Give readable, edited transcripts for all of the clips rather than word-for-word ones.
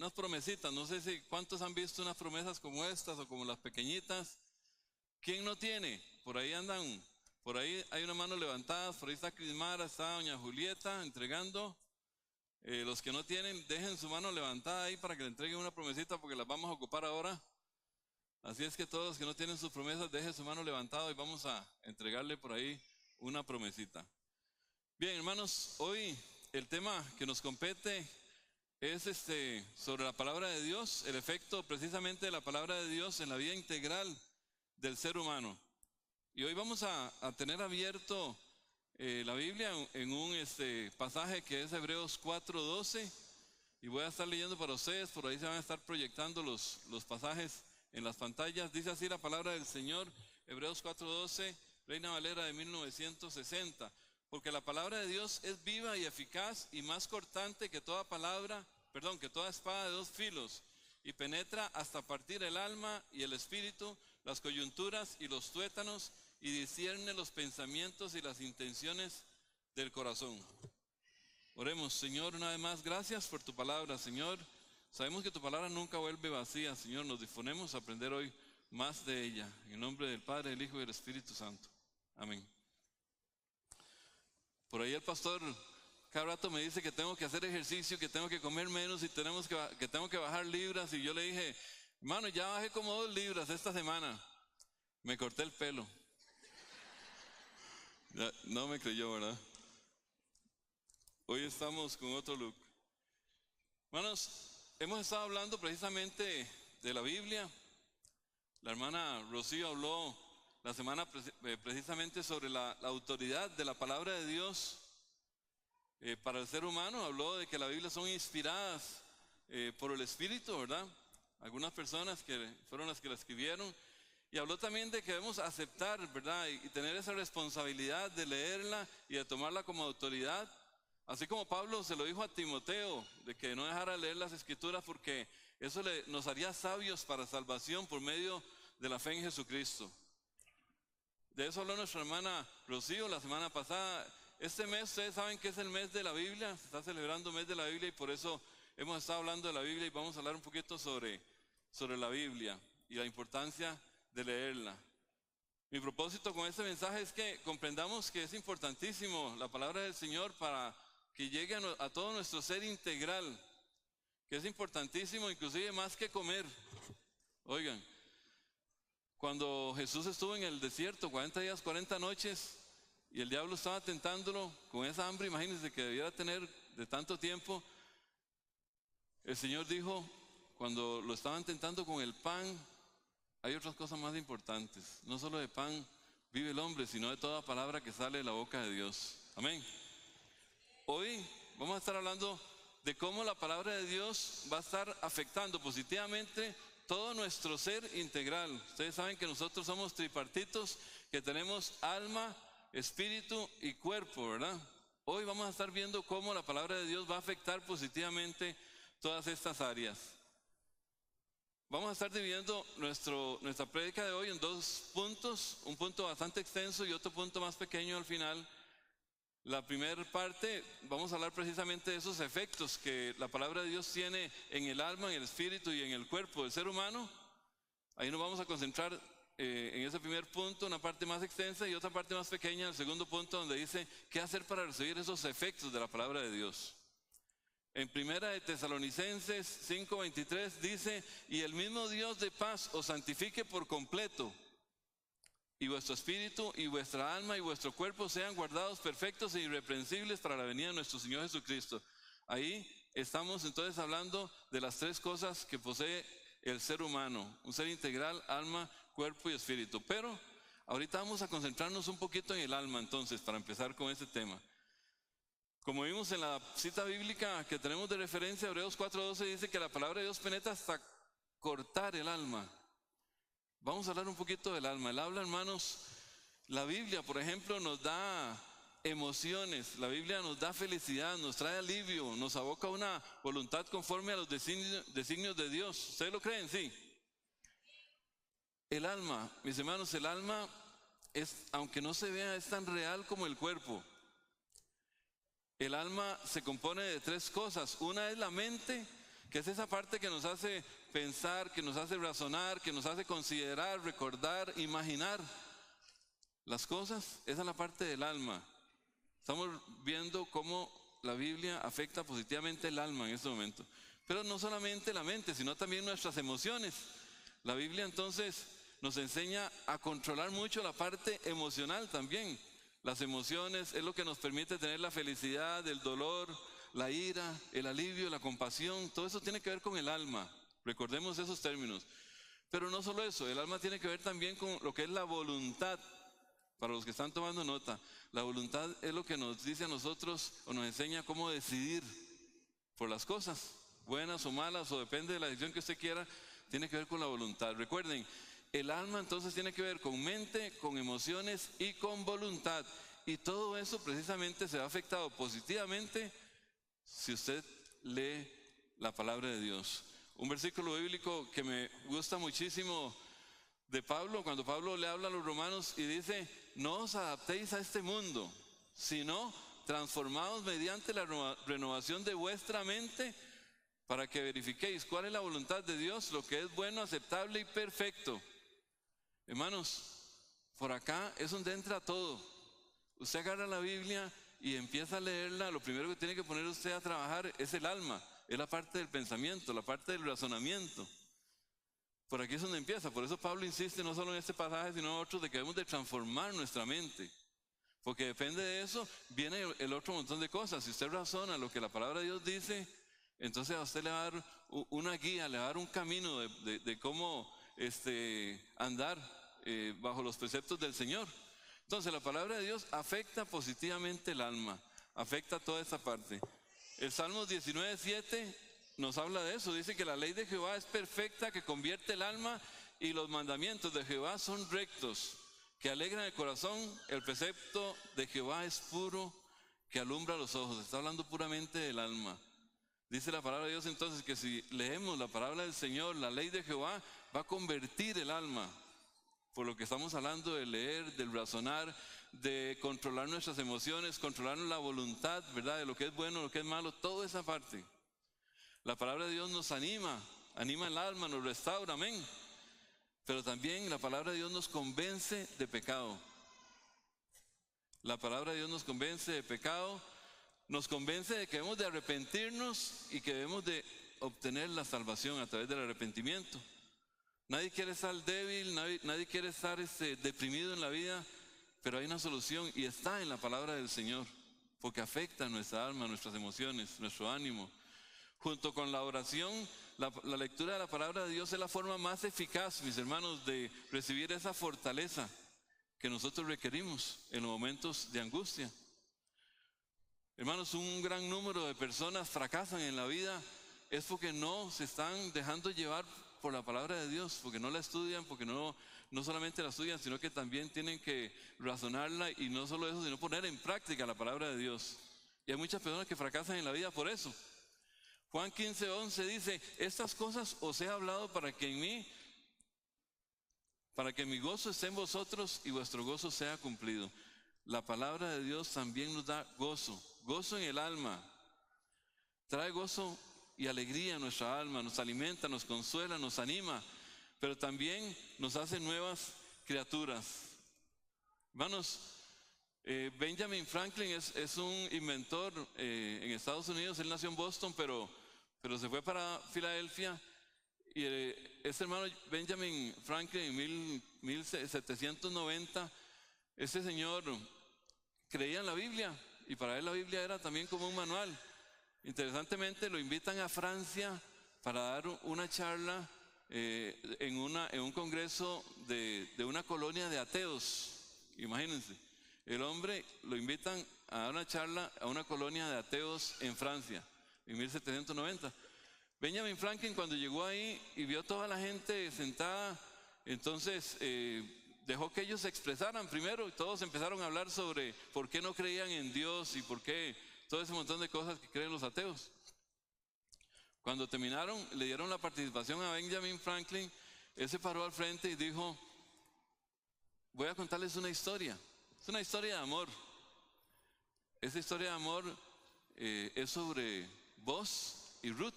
unas promesitas. No sé si cuántos han visto unas promesas como estas o como las pequeñitas. ¿Quién no tiene? Por ahí andan, por ahí hay una mano levantada, por ahí está Crismara, está doña Julieta entregando. Los que no tienen, dejen su mano levantada ahí para que le entreguen una promesita porque las vamos a ocupar ahora. Así es que todos los que no tienen sus promesas, dejen su mano levantada y vamos a entregarle por ahí una promesita. Bien, hermanos, hoy el tema que nos compete es sobre la palabra de Dios, el efecto precisamente de la palabra de Dios en la vida integral del ser humano. Y hoy vamos a tener abierto la Biblia en un pasaje que es Hebreos 4:12, y voy a estar leyendo para ustedes. Por ahí se van a estar proyectando los pasajes en las pantallas. Dice así la palabra del Señor, Hebreos 4:12, Reina Valera de 1960. Porque la palabra de Dios es viva y eficaz y más cortante que toda que toda espada de dos filos, y penetra hasta partir el alma y el espíritu, las coyunturas y los tuétanos, y discierne los pensamientos y las intenciones del corazón. Oremos. Señor, una vez más, gracias por tu palabra, Señor. Sabemos que tu palabra nunca vuelve vacía, Señor. Nos disponemos a aprender hoy más de ella. En el nombre del Padre, del Hijo y del Espíritu Santo. Amén. Por ahí el pastor cada rato me dice que tengo que hacer ejercicio, que tengo que comer menos y que tengo que bajar libras. Y yo le dije, hermano, ya bajé como 2 libras esta semana. Me corté el pelo. Ya, no me creyó, ¿verdad? Hoy estamos con otro look. Hermanos, hemos estado hablando precisamente de la Biblia. La hermana Rocío habló la semana precisamente sobre la autoridad de la palabra de Dios para el ser humano. Habló de que la Biblia son inspiradas por el Espíritu, ¿verdad? Algunas personas que fueron las que la escribieron. Y habló también de que debemos aceptar, ¿verdad? Y tener esa responsabilidad de leerla y de tomarla como autoridad. Así como Pablo se lo dijo a Timoteo, de que no dejara de leer las Escrituras porque eso nos haría sabios para salvación por medio de la fe en Jesucristo. De eso habló nuestra hermana Rocío la semana pasada. Este mes, ustedes saben que es el mes de la Biblia, se está celebrando el mes de la Biblia, y por eso hemos estado hablando de la Biblia, y vamos a hablar un poquito sobre la Biblia y la importancia de leerla. Mi propósito con este mensaje es que comprendamos que es importantísimo la palabra del Señor para que llegue a todo nuestro ser integral, que es importantísimo inclusive más que comer. Oigan, cuando Jesús estuvo en el desierto 40 días, 40 noches, y el diablo estaba tentándolo con esa hambre, imagínense que debiera tener de tanto tiempo, el Señor dijo, cuando lo estaban tentando con el pan, hay otras cosas más importantes. No solo de pan vive el hombre, sino de toda palabra que sale de la boca de Dios. Amén. Hoy vamos a estar hablando de cómo la palabra de Dios va a estar afectando positivamente todo nuestro ser integral. Ustedes saben que nosotros somos tripartitos, que tenemos alma, espíritu y cuerpo, ¿verdad? Hoy vamos a estar viendo cómo la palabra de Dios va a afectar positivamente todas estas áreas. Vamos a estar dividiendo nuestra prédica de hoy en 2 puntos, un punto bastante extenso y otro punto más pequeño al final. La primera parte, vamos a hablar precisamente de esos efectos que la palabra de Dios tiene en el alma, en el espíritu y en el cuerpo del ser humano. Ahí nos vamos a concentrar en ese primer punto, una parte más extensa, y otra parte más pequeña, el segundo punto, donde dice qué hacer para recibir esos efectos de la palabra de Dios. En Primera de Tesalonicenses 5:23 dice, y el mismo Dios de paz os santifique por completo, y vuestro espíritu y vuestra alma y vuestro cuerpo sean guardados perfectos e irreprensibles para la venida de nuestro Señor Jesucristo. Ahí estamos entonces hablando de las 3 cosas que posee el ser humano, un ser integral, alma, cuerpo y espíritu. Pero ahorita vamos a concentrarnos un poquito en el alma entonces, para empezar con este tema. Como vimos en la cita bíblica que tenemos de referencia, Hebreos 4:12 dice que la palabra de Dios penetra hasta cortar el alma. Vamos a hablar un poquito del alma. El alma, hermanos, la Biblia, por ejemplo, nos da emociones, la Biblia nos da felicidad, nos trae alivio, nos aboca una voluntad conforme a los designios de Dios. ¿Ustedes lo creen? Sí. El alma, mis hermanos, el alma es, aunque no se vea, es tan real como el cuerpo. El alma se compone de 3 cosas. Una es la mente, que es esa parte que nos hace pensar, que nos hace razonar, que nos hace considerar, recordar, imaginar las cosas. Esa es la parte del alma. Estamos viendo cómo la Biblia afecta positivamente el alma en este momento. Pero no solamente la mente, sino también nuestras emociones. La Biblia entonces nos enseña a controlar mucho la parte emocional también. Las emociones es lo que nos permite tener la felicidad, el dolor, la ira, el alivio, la compasión. Todo eso tiene que ver con el alma. Recordemos esos términos. Pero no solo eso, el alma tiene que ver también con lo que es la voluntad. Para los que están tomando nota, la voluntad es lo que nos dice a nosotros o nos enseña cómo decidir por las cosas, buenas o malas, o depende de la decisión que usted quiera, tiene que ver con la voluntad. Recuerden, el alma entonces tiene que ver con mente, con emociones y con voluntad. Y todo eso precisamente se va afectado positivamente si usted lee la palabra de Dios. Un versículo bíblico que me gusta muchísimo de Pablo, cuando Pablo le habla a los romanos y dice: no os adaptéis a este mundo, sino transformaos mediante la renovación de vuestra mente, para que verifiquéis cuál es la voluntad de Dios, lo que es bueno, aceptable y perfecto. Hermanos, por acá es donde entra todo. Usted agarra la Biblia y empieza a leerla. Lo primero que tiene que poner usted a trabajar es el alma, es la parte del pensamiento, la parte del razonamiento. Por aquí es donde empieza. Por eso Pablo insiste no solo en este pasaje, sino en otros, de que debemos de transformar nuestra mente. Porque depende de eso, viene el otro montón de cosas. Si usted razona lo que la palabra de Dios dice, entonces a usted le va a dar una guía, le va a dar un camino de cómo andar bajo los preceptos del Señor. Entonces la palabra de Dios afecta positivamente el alma, afecta toda esa parte. El Salmos 19:7 nos habla de eso. Dice que la ley de Jehová es perfecta, que convierte el alma, y los mandamientos de Jehová son rectos, que alegran el corazón. El precepto de Jehová es puro, que alumbra los ojos. Está hablando puramente del alma. Dice la palabra de Dios entonces que si leemos la palabra del Señor, la ley de Jehová va a convertir el alma. Por lo que estamos hablando de leer, del razonar, de controlar nuestras emociones, controlar la voluntad, ¿verdad? De lo que es bueno, lo que es malo, toda esa parte. La palabra de Dios nos anima el alma, nos restaura, amén. Pero también la palabra de Dios nos convence de pecado. La palabra de Dios nos convence de pecado, nos convence de que debemos de arrepentirnos y que debemos de obtener la salvación a través del arrepentimiento. Nadie quiere estar débil, nadie quiere estar deprimido en la vida, pero hay una solución y está en la palabra del Señor, porque afecta a nuestra alma, nuestras emociones, nuestro ánimo. Junto con la oración, la lectura de la palabra de Dios es la forma más eficaz, mis hermanos, de recibir esa fortaleza que nosotros requerimos en los momentos de angustia. Hermanos, un gran número de personas fracasan en la vida es porque no se están dejando llevar por la palabra de Dios, porque no la estudian, porque no solamente la estudian, sino que también tienen que razonarla, y no solo eso, sino poner en práctica la palabra de Dios. Y hay muchas personas que fracasan en la vida por eso. Juan 15:11 dice: estas cosas os he hablado para que mi gozo esté en vosotros y vuestro gozo sea cumplido. La palabra de Dios también nos da gozo en el alma. Trae gozo y alegría a nuestra alma, nos alimenta, nos consuela, nos anima, pero también nos hace nuevas criaturas. Hermanos, Benjamin Franklin es un inventor en Estados Unidos. Él nació en Boston, pero se fue para Filadelfia. Y este hermano Benjamin Franklin en 1790, este señor creía en la Biblia, y para él la Biblia era también como un manual. Interesantemente, lo invitan a Francia para dar una charla en un congreso de una colonia de ateos. Imagínense, el hombre lo invitan a dar una charla a una colonia de ateos en Francia en 1790. Benjamin Franklin, cuando llegó ahí y vio toda la gente sentada, entonces dejó que ellos se expresaran primero, y todos empezaron a hablar sobre por qué no creían en Dios y por qué todo ese montón de cosas que creen los ateos. Cuando terminaron, le dieron la participación a Benjamin Franklin. Él se paró al frente y dijo: voy a contarles una historia. Es una historia de amor. Esa historia de amor es sobre Boaz y Ruth.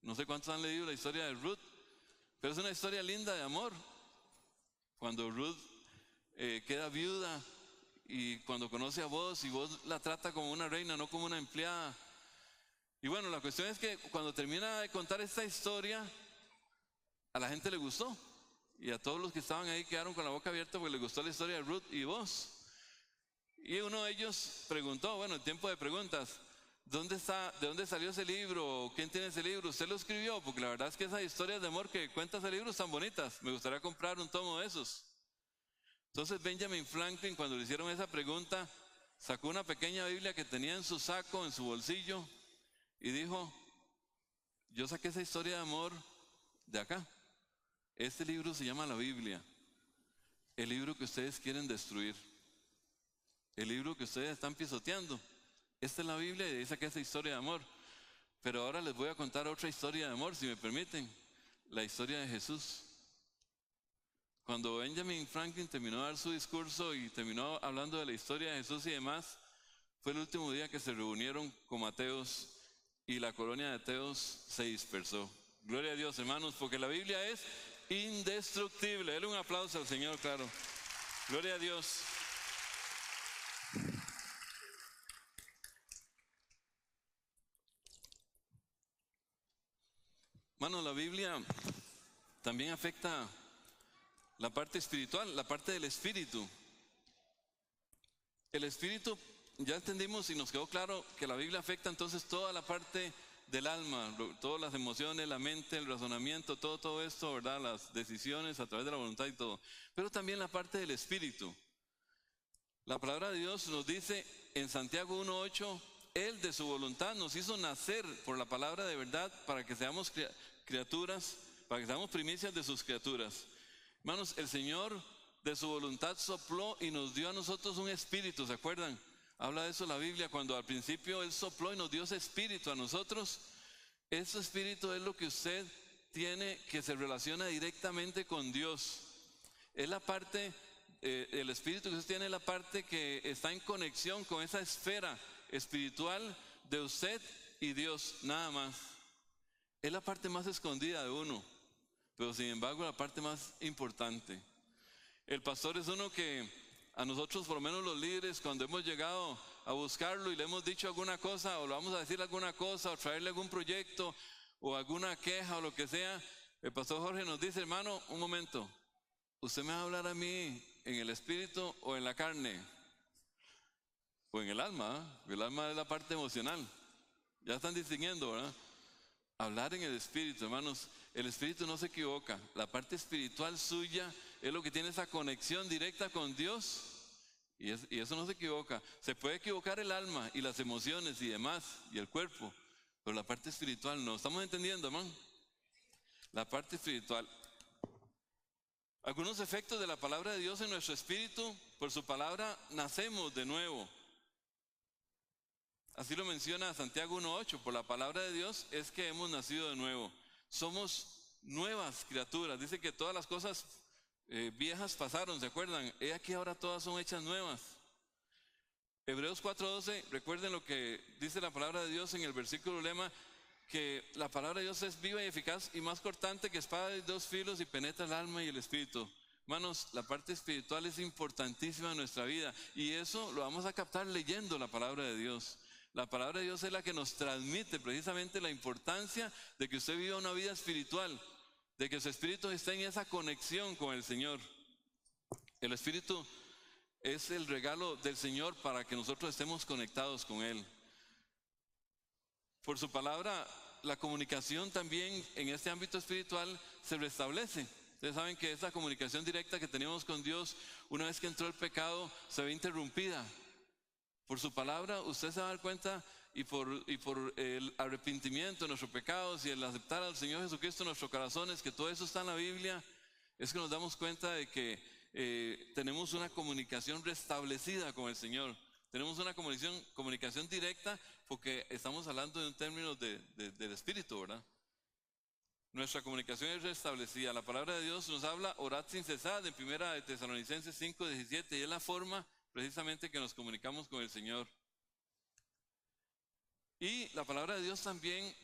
No sé cuántos han leído la historia de Ruth, pero es una historia linda de amor. Cuando Ruth queda viuda y cuando conoce a Boaz y Boaz la trata como una reina, no como una empleada. Y bueno, la cuestión es que cuando termina de contar esta historia, a la gente le gustó. Y a todos los que estaban ahí quedaron con la boca abierta porque les gustó la historia de Ruth y Boaz. Y uno de ellos preguntó, bueno, en tiempo de preguntas, ¿de dónde salió ese libro? ¿Quién tiene ese libro? ¿Usted lo escribió? Porque la verdad es que esas historias de amor que cuenta ese libro están bonitas. Me gustaría comprar un tomo de esos. Entonces Benjamin Franklin, cuando le hicieron esa pregunta, sacó una pequeña Biblia que tenía en su saco, en su bolsillo, y dijo, yo saqué esa historia de amor de acá. Este libro se llama la Biblia, el libro que ustedes quieren destruir, el libro que ustedes están pisoteando. Esta es la Biblia y de ahí saqué esa historia de amor. Pero ahora les voy a contar otra historia de amor, si me permiten, la historia de Jesús. Cuando Benjamin Franklin terminó de dar su discurso y terminó hablando de la historia de Jesús y demás, fue el último día que se reunieron como ateos y la colonia de ateos se dispersó. Gloria a Dios, hermanos, porque la Biblia es indestructible. Denle un aplauso al Señor, claro. Gloria a Dios. Hermanos, la Biblia también afecta la parte espiritual, la parte del espíritu. El espíritu, ya entendimos y nos quedó claro que la Biblia afecta entonces toda la parte del alma, todas las emociones, la mente, el razonamiento, todo esto, ¿verdad? Las decisiones a través de la voluntad y todo. Pero también la parte del espíritu. La palabra de Dios nos dice en Santiago 1:8, Él de su voluntad nos hizo nacer por la palabra de verdad para que seamos criaturas, para que seamos primicias de sus criaturas. Hermanos, el Señor de su voluntad sopló y nos dio a nosotros un espíritu, ¿se acuerdan? Habla de eso la Biblia, cuando al principio Él sopló y nos dio ese espíritu a nosotros. Ese espíritu es lo que usted tiene, que se relaciona directamente con Dios. Es la parte, el espíritu que usted tiene es la parte que está en conexión con esa esfera espiritual de usted y Dios, nada más. Es la parte más escondida de uno, pero sin embargo la parte más importante. El pastor es uno que a nosotros, por lo menos los líderes, cuando hemos llegado a buscarlo y le hemos dicho alguna cosa, o le vamos a decir alguna cosa, o traerle algún proyecto, o alguna queja, o lo que sea, el pastor Jorge nos dice, hermano, un momento, ¿usted me va a hablar a mí en el espíritu o en la carne? O en el alma, ¿eh? El alma es la parte emocional. Ya están distinguiendo, ¿verdad? Hablar en el espíritu, hermanos, el espíritu no se equivoca. La parte espiritual suya es lo que tiene esa conexión directa con Dios. Y eso no se equivoca. Se puede equivocar el alma y las emociones y demás, y el cuerpo, pero la parte espiritual no. ¿Estamos entendiendo, hermano? La parte espiritual. Algunos efectos de la palabra de Dios en nuestro espíritu, por su palabra nacemos de nuevo. Así lo menciona Santiago 1:8, por la palabra de Dios es que hemos nacido de nuevo. Somos nuevas criaturas. Dice que todas las cosas viejas pasaron, ¿se acuerdan? He aquí ahora todas son hechas nuevas. Hebreos 4:12, recuerden lo que dice la palabra de Dios en el versículo lema, que la palabra de Dios es viva y eficaz y más cortante que espada de dos filos y penetra el alma y el espíritu. Hermanos, la parte espiritual es importantísima en nuestra vida y eso lo vamos a captar leyendo la palabra de Dios. La palabra de Dios es la que nos transmite precisamente la importancia de que usted viva una vida espiritual, de que su espíritu esté en esa conexión con el Señor. El espíritu es el regalo del Señor para que nosotros estemos conectados con Él. Por su palabra, la comunicación también en este ámbito espiritual se restablece. Ustedes saben que esa comunicación directa que teníamos con Dios, una vez que entró el pecado, se ve interrumpida. Por su palabra usted se va a dar cuenta y por el arrepentimiento de nuestros pecados y el aceptar al Señor Jesucristo en nuestros corazones, que todo eso está en la Biblia, es que nos damos cuenta de que tenemos una comunicación restablecida con el Señor. Tenemos una comunicación directa porque estamos hablando de un término del Espíritu, ¿verdad? Nuestra comunicación es restablecida. La palabra de Dios nos habla, orad sin cesar, en 1 Tesalonicenses 5:17, y es la forma precisamente que nos comunicamos con el Señor. Y la palabra de Dios también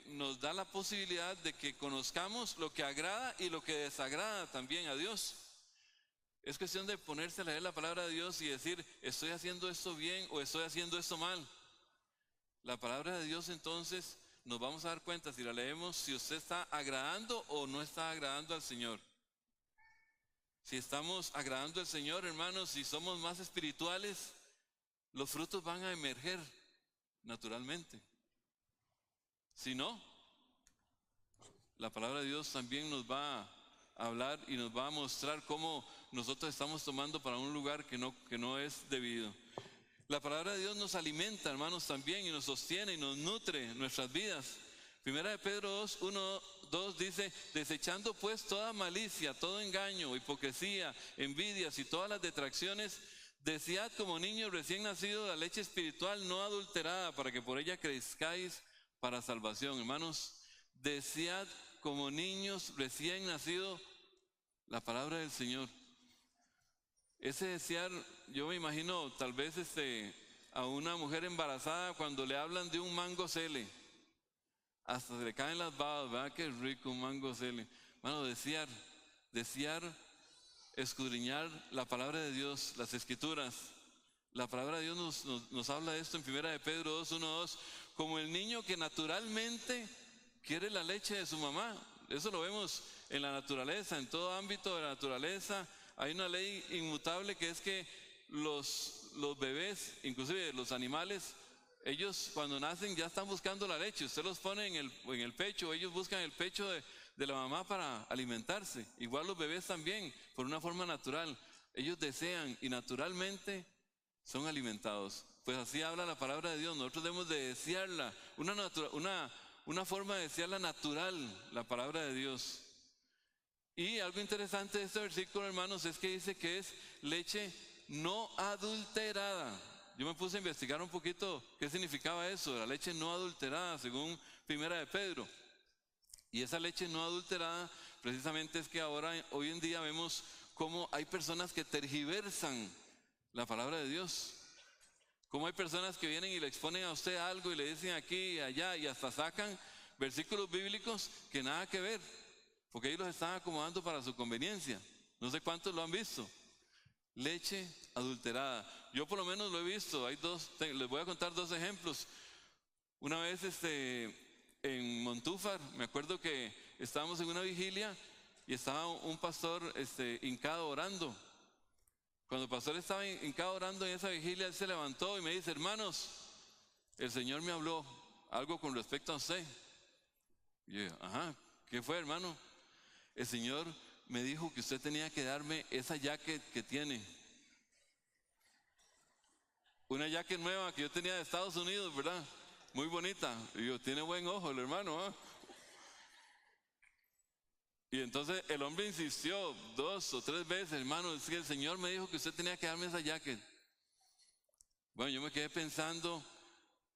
nos da la posibilidad de que conozcamos lo que agrada y lo que desagrada también a Dios. Es cuestión de ponerse a leer la palabra de Dios y decir, estoy haciendo esto bien o estoy haciendo esto mal. La palabra de Dios entonces nos vamos a dar cuenta si la leemos, si usted está agradando o no está agradando al Señor. Si estamos agradando al Señor, hermanos, si somos más espirituales, los frutos van a emerger naturalmente. Si no, la palabra de Dios también nos va a hablar y nos va a mostrar cómo nosotros estamos tomando para un lugar que no es debido. La palabra de Dios nos alimenta, hermanos, también, y nos sostiene y nos nutre nuestras vidas. Primera de Pedro 2, 1, 2 dice, desechando pues toda malicia, todo engaño, hipocresía, envidias y todas las detracciones, desead como niños recién nacidos la leche espiritual no adulterada, para que por ella crezcáis para salvación. Hermanos, desead como niños recién nacidos la palabra del Señor. Ese desear, yo me imagino tal vez a una mujer embarazada cuando le hablan de un mango cele, hasta se le caen las babas, ¿verdad? Qué rico un mango cele. Bueno, desear, escudriñar la palabra de Dios, las escrituras. La palabra de Dios nos habla de esto en primera de Pedro 2, 1, 2, como el niño que naturalmente quiere la leche de su mamá. Eso lo vemos en la naturaleza, en todo ámbito de la naturaleza. Hay una ley inmutable que es que los bebés, inclusive los animales, ellos cuando nacen ya están buscando la leche. Usted los pone en el pecho, ellos buscan el pecho de la mamá para alimentarse. Igual los bebés también, por una forma natural. Ellos desean y naturalmente son alimentados. Pues así habla la palabra de Dios. Nosotros debemos de desearla, una forma de desearla natural, la palabra de Dios. Y algo interesante de este versículo, hermanos, es que dice que es leche no adulterada. Yo me puse a investigar un poquito qué significaba eso, la leche no adulterada, según primera de Pedro. Y esa leche no adulterada, precisamente es que hoy en día vemos cómo hay personas que tergiversan la palabra de Dios. Cómo hay personas que vienen y le exponen a usted algo y le dicen aquí y allá y hasta sacan versículos bíblicos que nada que ver, porque ellos los están acomodando para su conveniencia. No sé cuántos lo han visto. Leche adulterada. Yo por lo menos lo he visto. Hay les voy a contar dos ejemplos. Una vez en Montúfar, me acuerdo que estábamos en una vigilia y estaba un pastor hincado orando. Cuando el pastor estaba hincado orando en esa vigilia, él se levantó y me dice, hermanos, el Señor me habló algo con respecto a usted. Y yo, ajá, ¿qué fue, hermano? El Señor me dijo que usted tenía que darme esa jacket que tiene. Una jacket nueva que yo tenía de Estados Unidos, ¿verdad? Muy bonita. Y yo, tiene buen ojo el hermano, ¿eh? Y entonces el hombre insistió 2 o 3 veces, hermano, es que el Señor me dijo que usted tenía que darme esa jacket. Bueno, yo me quedé pensando,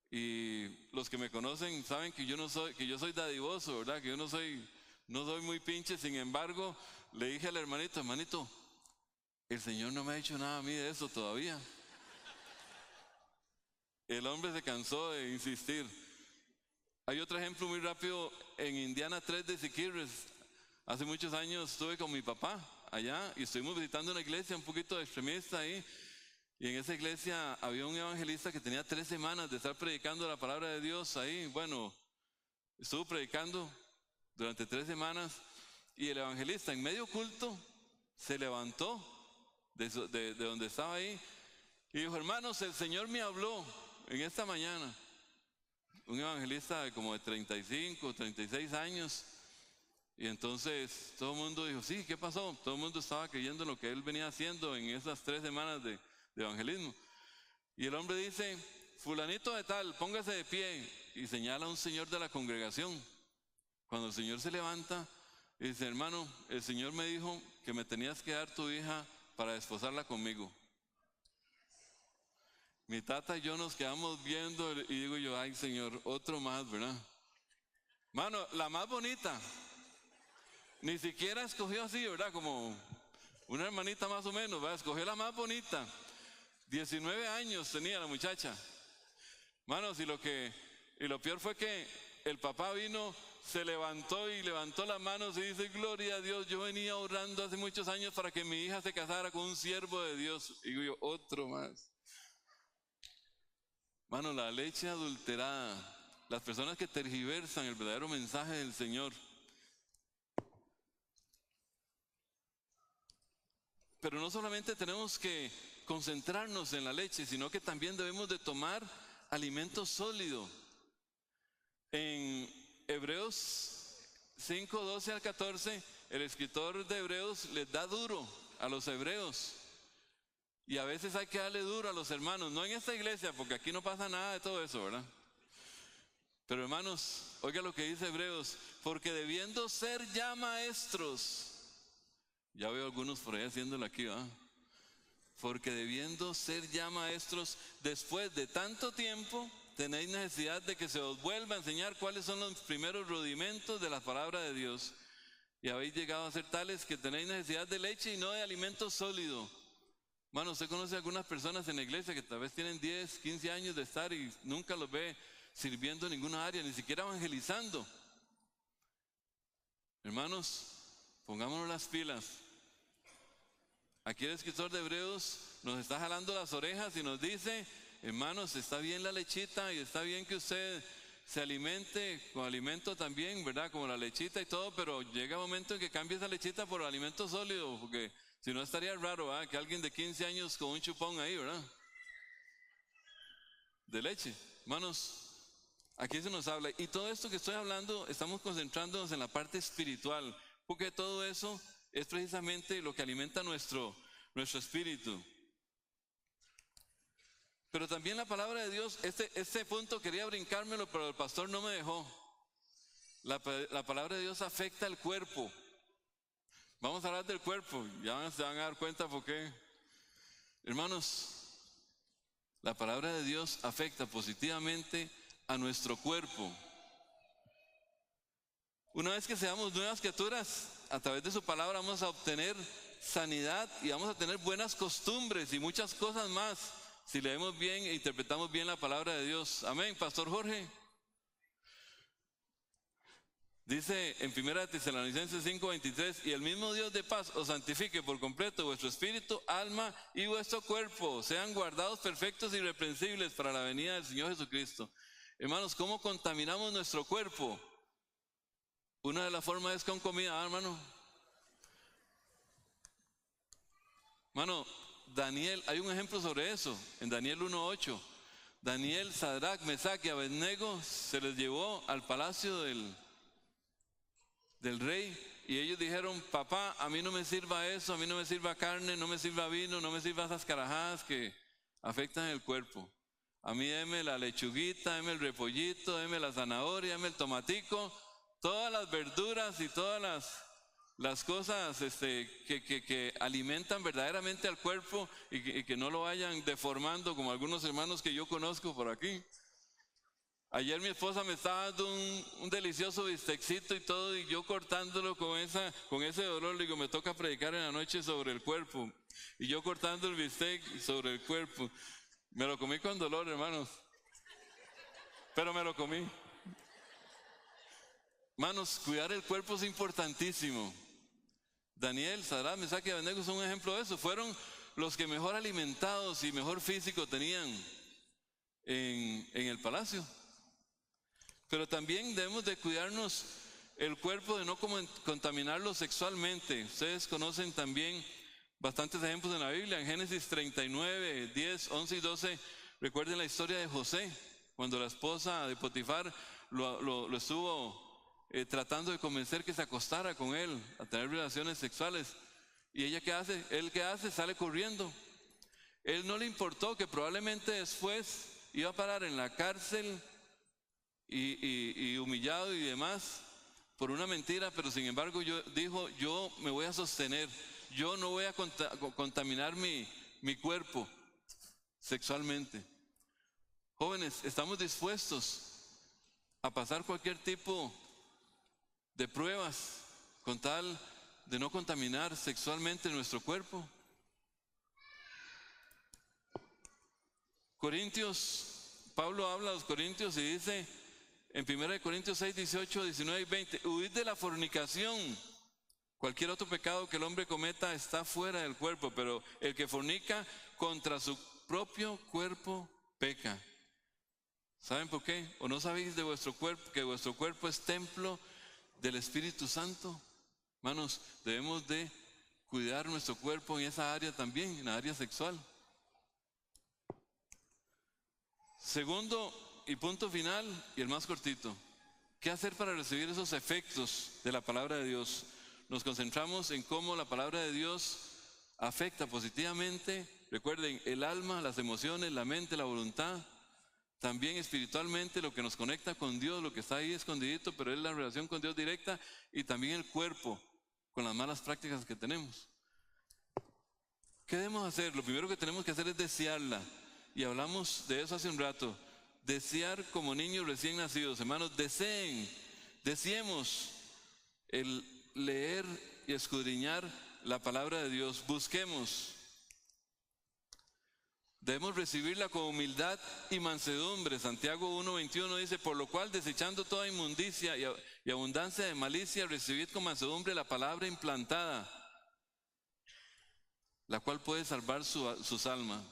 y los que me conocen saben que yo soy dadivoso, ¿verdad? Que yo no soy muy pinche. Sin embargo, le dije al hermanito, el Señor no me ha dicho nada a mí de eso todavía. El hombre se cansó de insistir. Hay otro ejemplo muy rápido en Indiana 3 de Siquirres. Hace muchos años estuve con mi papá allá y estuvimos visitando una iglesia un poquito extremista ahí. Y en esa iglesia había un evangelista que tenía 3 semanas de estar predicando la palabra de Dios ahí. Bueno, estuvo predicando durante 3 semanas y el evangelista en medio culto se levantó de donde estaba ahí y dijo, hermanos, el Señor me habló en esta mañana. Un evangelista como de 35, 36 años. Y entonces todo el mundo dijo, sí, ¿qué pasó? Todo el mundo estaba creyendo en lo que él venía haciendo en esas 3 semanas de evangelismo. Y el hombre dice, fulanito de tal, póngase de pie, y señala a un señor de la congregación. Cuando el señor se levanta y dice, hermano, el Señor me dijo que me tenías que dar tu hija para desposarla conmigo. Mi tata y yo nos quedamos viendo y digo yo, ay Señor, otro más, ¿verdad? Mano, la más bonita. Ni siquiera escogió así, ¿verdad? Como una hermanita más o menos, ¿verdad? Escogió la más bonita. 19 años tenía la muchacha. Manos, y lo peor fue que el papá vino, se levantó y levantó las manos y dice: gloria a Dios, yo venía orando hace muchos años para que mi hija se casara con un siervo de Dios. Y digo yo, otro más. Mano, la leche adulterada, las personas que tergiversan el verdadero mensaje del Señor. Pero no solamente tenemos que concentrarnos en la leche, sino que también debemos de tomar alimento sólido. En Hebreos 5, 12 al 14, el escritor de Hebreos les da duro a los hebreos. Y a veces hay que darle duro a los hermanos, no en esta iglesia, porque aquí no pasa nada de todo eso, ¿verdad? Pero hermanos, oiga lo que dice Hebreos: porque debiendo ser ya maestros, ya veo algunos por ahí haciéndolo aquí, ¿verdad? Porque debiendo ser ya maestros, después de tanto tiempo, tenéis necesidad de que se os vuelva a enseñar cuáles son los primeros rudimentos de la palabra de Dios. Y habéis llegado a ser tales que tenéis necesidad de leche y no de alimento sólido. Mano, usted conoce a algunas personas en la iglesia que tal vez tienen 10, 15 años de estar y nunca los ve sirviendo en ninguna área, ni siquiera evangelizando. Hermanos, pongámonos las pilas. Aquí el escritor de Hebreos nos está jalando las orejas y nos dice: hermanos, está bien la lechita y está bien que usted se alimente con alimento también, ¿verdad? Como la lechita y todo, pero llega un momento en que cambie esa lechita por alimento sólido, porque si no estaría raro, ¿verdad? Que alguien de 15 años con un chupón ahí, ¿verdad? De leche. Hermanos, aquí se nos habla. Y todo esto que estoy hablando, estamos concentrándonos en la parte espiritual, porque todo eso es precisamente lo que alimenta nuestro espíritu. Pero también la palabra de Dios, este punto quería brincármelo, pero el pastor no me dejó. La palabra de Dios afecta al cuerpo. Vamos a hablar del cuerpo, ya se van a dar cuenta por qué. Hermanos, la palabra de Dios afecta positivamente a nuestro cuerpo. Una vez que seamos nuevas criaturas, a través de su palabra vamos a obtener sanidad y vamos a tener buenas costumbres y muchas cosas más si leemos bien e interpretamos bien la palabra de Dios. Amén, Pastor Jorge. Dice en 1 Tesalonicenses 5:23: y el mismo Dios de paz os santifique por completo vuestro espíritu, alma y vuestro cuerpo, sean guardados perfectos y irreprensibles para la venida del Señor Jesucristo. Hermanos, ¿cómo contaminamos nuestro cuerpo? Una de las formas es con comida, hermano. Hermano, Daniel, hay un ejemplo sobre eso, en Daniel 1:8. Daniel, Sadrach, Mesach y Abednego se les llevó al palacio del rey, y ellos dijeron: papá, a mí no me sirva eso, a mí no me sirva carne, no me sirva vino, no me sirva esas carajadas que afectan el cuerpo. A mí deme la lechuguita, deme el repollito, deme la zanahoria, deme el tomatico, todas las verduras y todas las cosas que alimentan verdaderamente al cuerpo y que no lo vayan deformando, como algunos hermanos que yo conozco por aquí. Ayer mi esposa me estaba dando un delicioso bistecito y todo, y yo cortándolo con ese dolor, le digo: me toca predicar en la noche sobre el cuerpo. Y yo cortando el bistec sobre el cuerpo. Me lo comí con dolor, hermanos. Pero me lo comí. Hermanos, cuidar el cuerpo es importantísimo. Daniel, Sadrach, Mesach y Abednego son un ejemplo de eso. Fueron los que mejor alimentados y mejor físico tenían en el palacio. Pero también debemos de cuidarnos el cuerpo de no contaminarlo sexualmente. Ustedes conocen también bastantes ejemplos en la Biblia. En Génesis 39, 10, 11 y 12, recuerden la historia de José, cuando la esposa de Potifar lo estuvo tratando de convencer que se acostara con él, a tener relaciones sexuales. ¿Y ella qué hace? Él qué hace, sale corriendo. Él no le importó que probablemente después iba a parar en la cárcel y humillado y demás por una mentira, pero sin embargo dijo: yo me voy a sostener, yo no voy a contaminar mi cuerpo sexualmente. Jóvenes, ¿estamos dispuestos a pasar cualquier tipo de pruebas con tal de no contaminar sexualmente nuestro cuerpo? Pablo habla a los Corintios y dice en 1 Corintios 6, 18, 19 y 20, huid de la fornicación. Cualquier otro pecado que el hombre cometa está fuera del cuerpo, pero el que fornica contra su propio cuerpo peca. ¿Saben por qué? ¿O no sabéis de vuestro cuerpo que vuestro cuerpo es templo del Espíritu Santo? Hermanos, debemos de cuidar nuestro cuerpo en esa área también, en la área sexual. Segundo y punto final, y el más cortito, ¿qué hacer para recibir esos efectos de la palabra de Dios? Nos concentramos en cómo la palabra de Dios afecta positivamente, recuerden, el alma, las emociones, la mente, la voluntad, también espiritualmente lo que nos conecta con Dios, lo que está ahí escondidito, pero es la relación con Dios directa, y también el cuerpo con las malas prácticas que tenemos. ¿Qué debemos hacer? Lo primero que tenemos que hacer es desearla, y hablamos de eso hace un rato. Desear como niños recién nacidos. Hermanos, deseemos el leer y escudriñar la palabra de Dios. Busquemos. Debemos recibirla con humildad y mansedumbre. Santiago 1:21 dice: por lo cual, desechando toda inmundicia y abundancia de malicia, recibid con mansedumbre la palabra implantada, la cual puede salvar sus almas.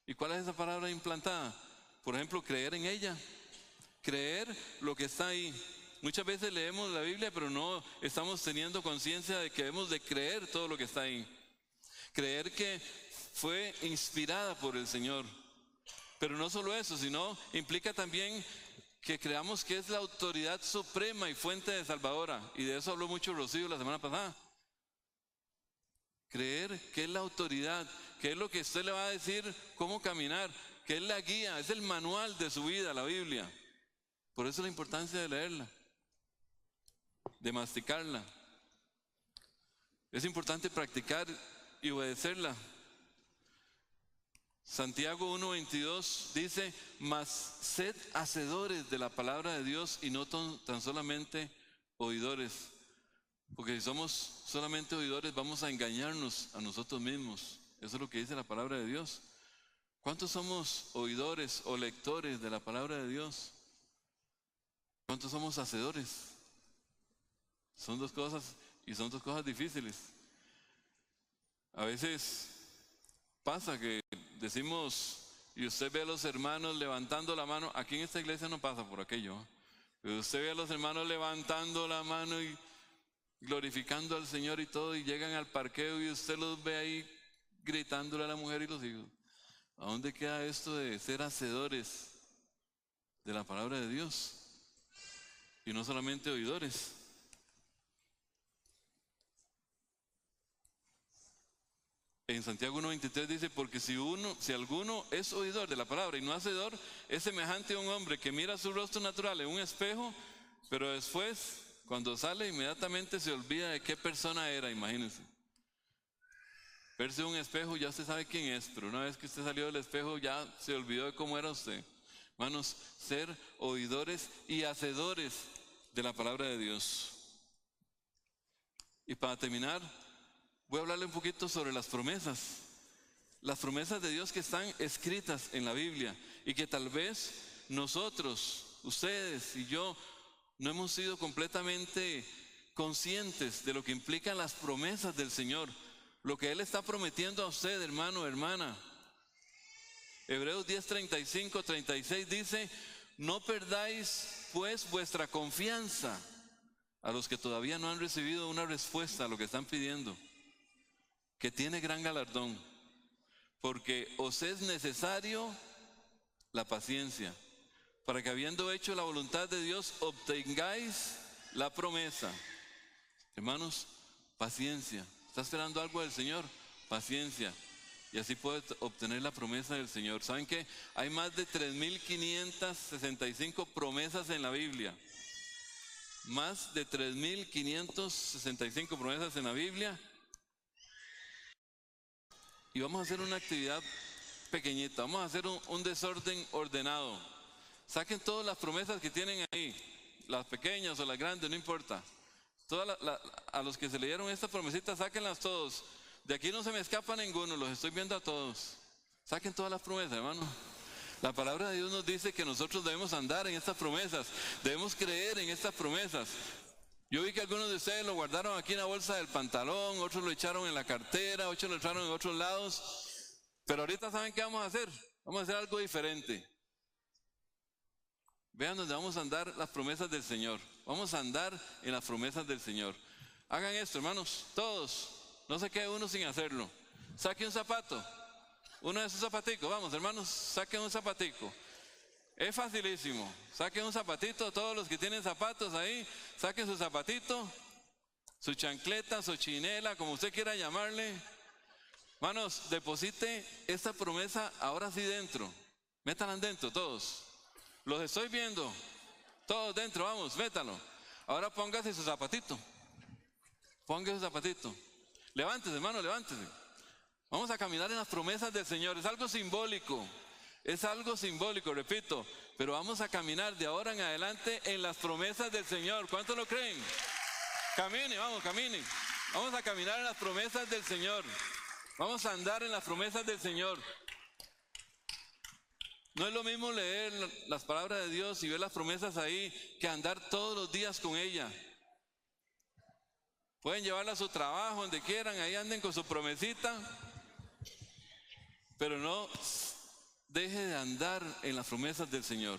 ¿Y cuál es esa palabra implantada? Por ejemplo, creer en ella, creer lo que está ahí. Muchas veces leemos la Biblia, pero no estamos teniendo conciencia de que debemos de creer todo lo que está ahí. Creer que fue inspirada por el Señor. Pero no solo eso, sino implica también que creamos que es la autoridad suprema y fuente de salvadora. Y de eso habló mucho Rocío la semana pasada. Creer que es la autoridad, que es lo que usted le va a decir cómo caminar, que es la guía, es el manual de su vida, la Biblia. Por eso la importancia de leerla, de masticarla. Es importante practicar y obedecerla. Santiago 1:22 dice: mas sed hacedores de la palabra de Dios y no tan solamente oidores. Porque si somos solamente oidores, vamos a engañarnos a nosotros mismos. Eso es lo que dice la palabra de Dios. ¿Cuántos somos oidores o lectores de la palabra de Dios? ¿Cuántos somos hacedores? Son dos cosas, y son dos cosas difíciles. A veces pasa que decimos, y usted ve a los hermanos levantando la mano. Aquí en esta iglesia no pasa por aquello, pero usted ve a los hermanos levantando la mano y glorificando al Señor y todo, y llegan al parqueo y usted los ve ahí gritándole a la mujer y los hijos. ¿A dónde queda esto de ser hacedores de la palabra de Dios? Y no solamente oidores. En Santiago 1:23 dice: porque si alguno es oidor de la palabra y no hacedor, es semejante a un hombre que mira su rostro natural en un espejo, pero después, cuando sale, inmediatamente se olvida de qué persona era. Imagínense. Verse en un espejo, ya usted sabe quién es, pero una vez que usted salió del espejo, ya se olvidó de cómo era usted. Hermanos, ser oidores y hacedores de la palabra de Dios. Y para terminar, voy a hablarle un poquito sobre las promesas. Las promesas de Dios que están escritas en la Biblia y que tal vez nosotros, ustedes y yo, no hemos sido completamente conscientes de lo que implican las promesas del Señor. Lo que Él está prometiendo a usted, hermano, hermana. Hebreos 10:35, 36 dice: no perdáis pues vuestra confianza, a los que todavía no han recibido una respuesta a lo que están pidiendo, que tiene gran galardón, porque os es necesario la paciencia, para que habiendo hecho la voluntad de Dios, obtengáis la promesa. Hermanos, paciencia. ¿Está esperando algo del Señor? Paciencia. Y así puede obtener la promesa del Señor. ¿Saben qué? Hay más de 3.565 promesas en la Biblia. Más de 3.565 promesas en la Biblia. Y vamos a hacer una actividad pequeñita. Vamos a hacer un desorden ordenado. Saquen todas las promesas que tienen ahí. Las pequeñas o las grandes, no importa. A los que se leyeron estas promesitas, sáquenlas todos. De aquí no se me escapa ninguno, los estoy viendo a todos. Saquen todas las promesas, hermano. La palabra de Dios nos dice que nosotros debemos andar en estas promesas, debemos creer en estas promesas. Yo vi que algunos de ustedes lo guardaron aquí en la bolsa del pantalón, otros lo echaron en la cartera, otros lo echaron en otros lados. Pero ahorita ¿saben qué vamos a hacer? Vamos a hacer algo diferente. Vean dónde vamos a andar las promesas del Señor. Vamos a andar en las promesas del Señor. Hagan esto, hermanos, todos. No se quede uno sin hacerlo. Saque un zapato. Uno de esos zapaticos. Vamos, hermanos, saquen un zapatico. Es facilísimo. Saquen un zapatito. Todos los que tienen zapatos ahí, saquen su zapatito, su chancleta, su chinela, como usted quiera llamarle. Hermanos, deposite esta promesa ahora sí dentro. Métanla dentro todos. Los estoy viendo. Todos dentro, vamos, métalo. Ahora póngase su zapatito. Póngase su zapatito. Levántese, hermano, levántese. Vamos a caminar en las promesas del Señor. Es algo simbólico. Es algo simbólico, repito. Pero vamos a caminar de ahora en adelante en las promesas del Señor. ¿Cuántos lo creen? Camine, vamos, camine. Vamos a caminar en las promesas del Señor. Vamos a andar en las promesas del Señor. No es lo mismo leer las palabras de Dios y ver las promesas ahí que andar todos los días con ella. Pueden llevarla a su trabajo, donde quieran, ahí anden con su promesita. Pero no deje de andar en las promesas del Señor.